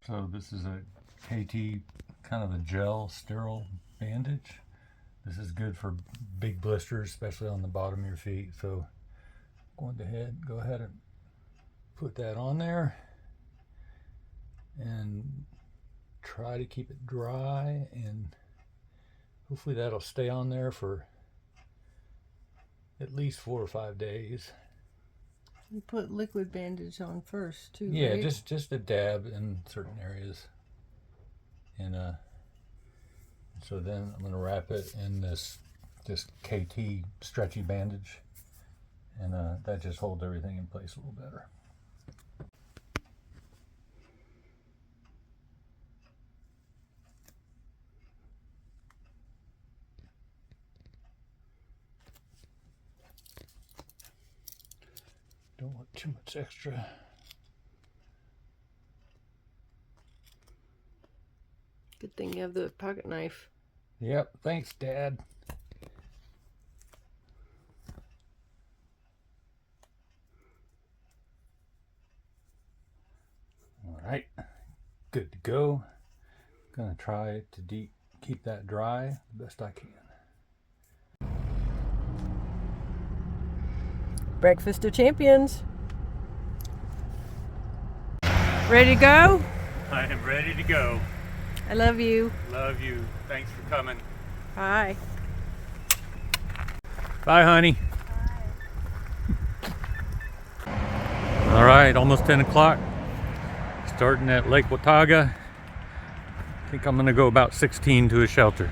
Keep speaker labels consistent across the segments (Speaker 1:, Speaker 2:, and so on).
Speaker 1: So this is a KT kind of a gel sterile bandage. This is good for big blisters, especially on the bottom of your feet. So go ahead and put that on there and try to keep it dry, and hopefully that'll stay on there for at least 4 or 5 days.
Speaker 2: You put liquid bandage on first too,
Speaker 1: Yeah,
Speaker 2: right?
Speaker 1: just a dab in certain areas. And so then I'm gonna wrap it in this KT stretchy bandage, and that just holds everything in place a little better. Don't want too much extra.
Speaker 2: Good thing you have the pocket knife.
Speaker 1: Yep, thanks, Dad. All right, good to go. Gonna try to keep that dry the best I can.
Speaker 2: Breakfast of Champions. Ready to go?
Speaker 1: I am ready to go.
Speaker 2: I love you.
Speaker 1: Love you. Thanks for coming.
Speaker 2: Bye.
Speaker 1: Bye, honey. All right, almost 10 o'clock. Starting at Lake Watauga. I think I'm gonna go about 16 to a shelter.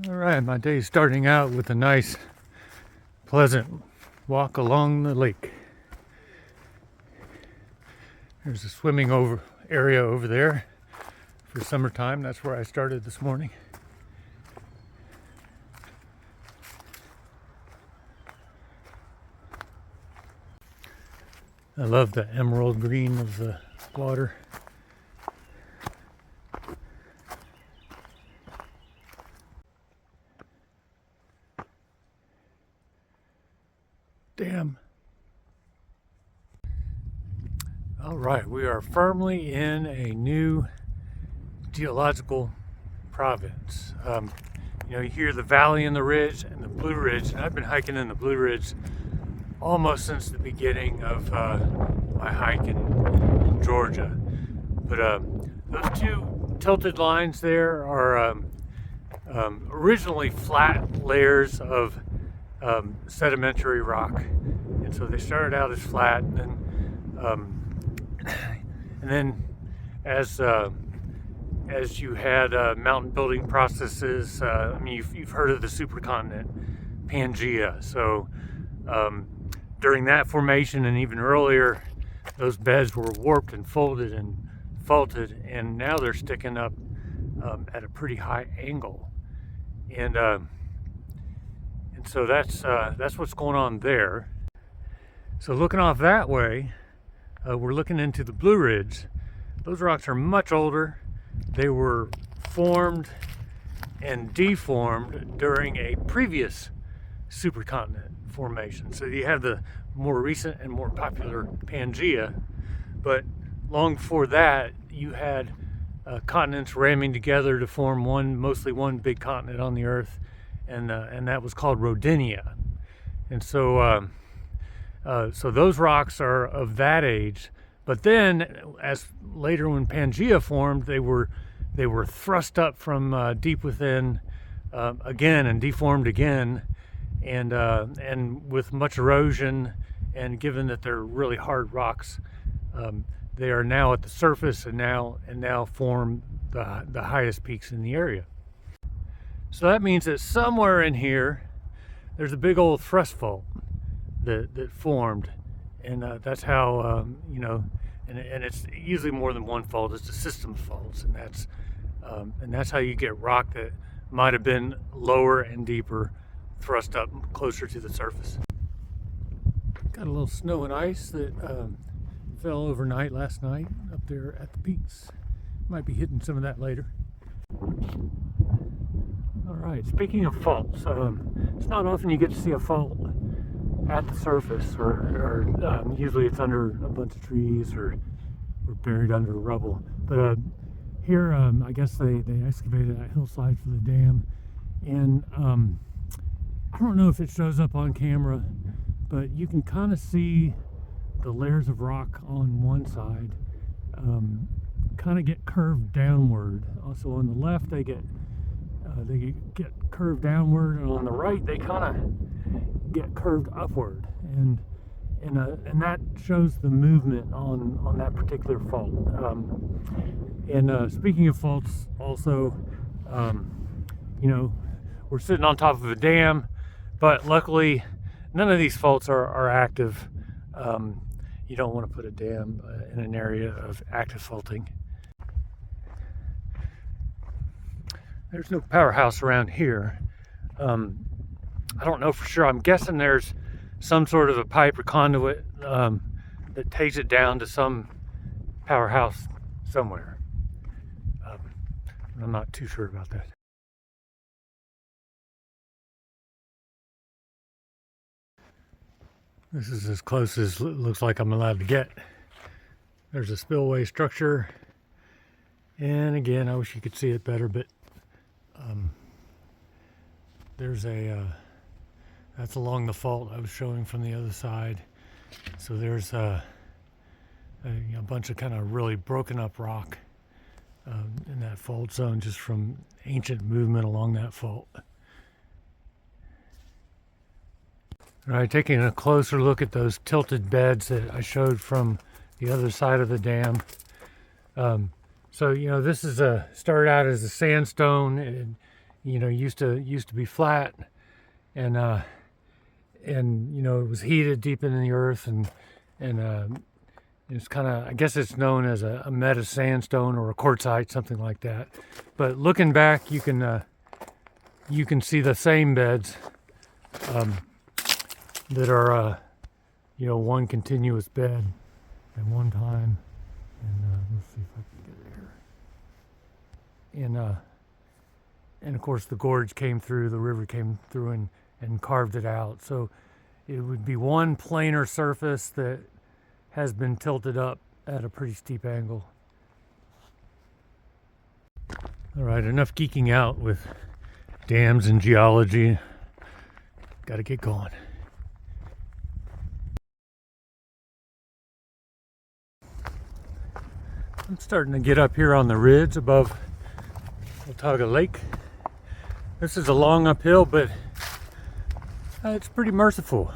Speaker 1: All right, my day's starting out with a nice, pleasant walk along the lake. There's a swimming area over there for summertime. That's where I started this morning. I love the emerald green of the water. Damn. All right, we are firmly in a new geological province. You hear the valley and the ridge and the Blue Ridge, and I've been hiking in the Blue Ridge almost since the beginning of my hike in Georgia. But those two tilted lines there are originally flat layers of sedimentary rock, and so they started out as flat, and then as you had mountain building processes, I mean, you've heard of the supercontinent Pangaea. So during that formation and even earlier, those beds were warped and folded and faulted, and now they're sticking up at a pretty high angle, and so that's what's going on there. So looking off that way, we're looking into the Blue Ridge. Those rocks are much older. They were formed and deformed during a previous supercontinent formation. So you have the more recent and more popular Pangaea, but long before that, you had continents ramming together to form mostly one big continent on the Earth, and that was called Rodinia. And so so those rocks are of that age. But then, as later when Pangaea formed, they were thrust up from deep within again and deformed again, and with much erosion, and given that they're really hard rocks, they are now at the surface and now form the highest peaks in the area. So that means that somewhere in here, there's a big old thrust fault that formed, and that's how and it's usually more than one fault. It's a system of faults, and that's how you get rock that might have been lower and deeper, thrust up closer to the surface. Got a little snow and ice that fell overnight last night up there at the peaks. Might be hitting some of that later. All right, speaking of faults, it's not often you get to see a fault at the surface, or usually it's under a bunch of trees or buried under rubble. But here, I guess they excavated that hillside for the dam, and I don't know if it shows up on camera, but you can kind of see the layers of rock on one side kind of get curved downward. Also on the left, they get curved downward, and on the right, they kind of get curved upward, and that shows the movement on that particular fault. Speaking of faults, also, you know, we're sitting on top of a dam, but luckily none of these faults are active. You don't want to put a dam in an area of active faulting. There's no powerhouse around here. I don't know for sure. I'm guessing there's some sort of a pipe or conduit that takes it down to some powerhouse somewhere. I'm not too sure about that. This is as close as it looks like I'm allowed to get. There's a spillway structure, and again, I wish you could see it better, but there's that's along the fault I was showing from the other side. So there's a bunch of kind of really broken up rock in that fault zone, just from ancient movement along that fault. All right, taking a closer look at those tilted beds that I showed from the other side of the dam. So this is started out as a sandstone. It used to be flat, and it was heated deep into the earth, and it's kind of, I guess it's known as a meta sandstone or a quartzite, something like that. But looking back, you can see the same beds that are one continuous bed at one time. And let's see if I can get it here. And of course the gorge came through, the river came through and carved it out. So it would be one planar surface that has been tilted up at a pretty steep angle. All right, enough geeking out with dams and geology. Got to get going. I'm starting to get up here on the ridge above Watauga Lake. This is a long uphill, but it's pretty merciful.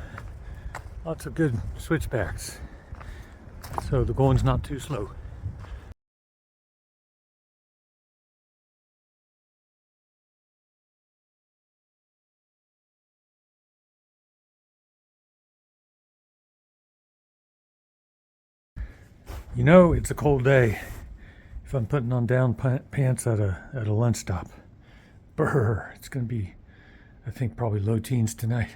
Speaker 1: Lots of good switchbacks. So the going's not too slow. It's a cold day if I'm putting on down pants at a lunch stop. Brr, it's gonna be, I think, probably low teens tonight.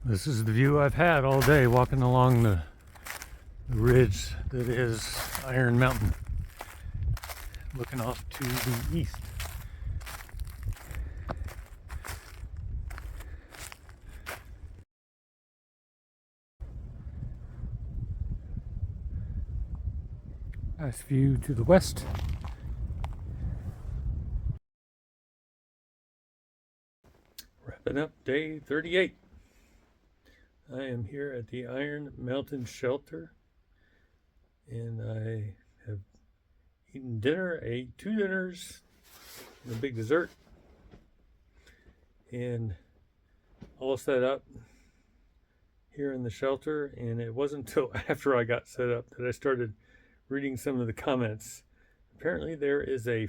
Speaker 1: This is the view I've had all day walking along the ridge that is Iron Mountain, looking off to the east. Nice view to the west. Wrapping up day 38. I am here at the Iron Mountain Shelter, and I have eaten dinner, ate 2 dinners, and a big dessert, and all set up here in the shelter. And it wasn't until after I got set up that I started reading some of the comments. Apparently there is a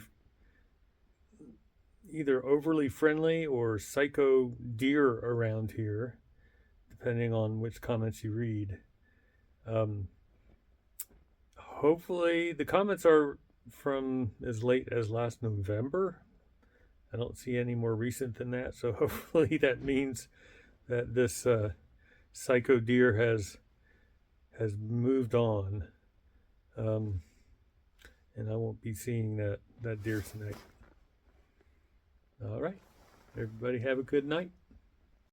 Speaker 1: either overly friendly or psycho deer around here, depending on which comments you read. Hopefully the comments are from as late as last November. I don't see any more recent than that, so hopefully that means that this psycho deer has moved on. And I won't be seeing that deer tonight. All right. Everybody have a good night.